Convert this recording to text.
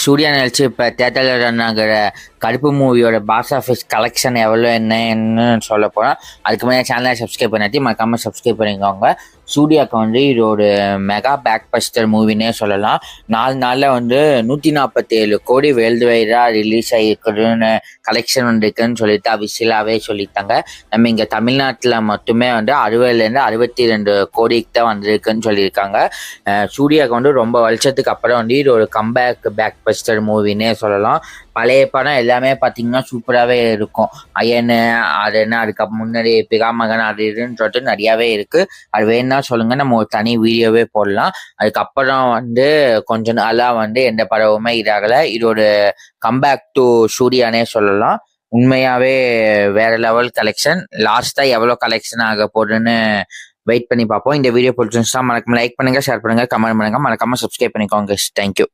சூர்யா நடிச்சு இப்போ தேட்டரில் ரன் ஆகிற கருப்பு மூவியோட பாக்ஸ் ஆஃபீஸ் கலெக்ஷன் எவ்வளோ என்னன்னு சொல்ல போனால் அதுக்கு முன்னாடி சேனலை சப்ஸ்கிரைப் பண்ணாட்டி மறக்காமல் சப்ஸ்கிரைப் பண்ணிக்கோங்க. சூர்யாவுக்கு வந்து இது ஒரு மெகா பேக் பஸ்டர் மூவினே சொல்லலாம். 4 நாளில் வந்து 147 கோடி வேர்ல்டு வைடாக ரிலீஸ் ஆகிருக்குன்னு கலெக்ஷன் வந்துருக்குன்னு சொல்லிட்டு அபிஷியலாகவே சொல்லிட்டாங்க. நம்ம இங்கே தமிழ்நாட்டில் மட்டுமே வந்து 60லேருந்து 62 கோடிக்கு தான் வந்திருக்குன்னு சொல்லியிருக்காங்க. சூர்யாவுக்கு வந்து ரொம்ப வருஷத்துக்கு அப்புறம் வந்து இது ஒரு பேக் பஸ்டர் மூவின்னே சொல்லலாம். பழைய படம் எல்லாமே பார்த்தீங்கன்னா சூப்பராகவே இருக்கும். அயனு அது என்ன அதுக்கு முன்னாடி பிகாமகன் அது இதுன்னு சொல்லிட்டு நிறையாவே இருக்குது. அது வேணும்னா சொல்லுங்கள், நம்ம ஒரு தனி வீடியோவே போடலாம். அதுக்கப்புறம் வந்து கொஞ்ச நாளாக வந்து எந்த படமுமே இதாகலை. இது ஒரு கம்பேக் டு சூர்யானே சொல்லலாம். உண்மையாகவே வேற லெவல் கலெக்ஷன். லாஸ்ட்டாக எவ்வளோ கலெக்ஷன் ஆக போகுதுன்னு வெயிட் பண்ணி பார்ப்போம். இந்த வீடியோ பிடிச்சிருந்துச்சுன்னா மறக்காம லைக் பண்ணுங்கள், ஷேர் பண்ணுங்கள், கமெண்ட் பண்ணுங்கள், மறக்காம சப்ஸ்கிரைப் பண்ணிக்கோங்க. தேங்க்யூ.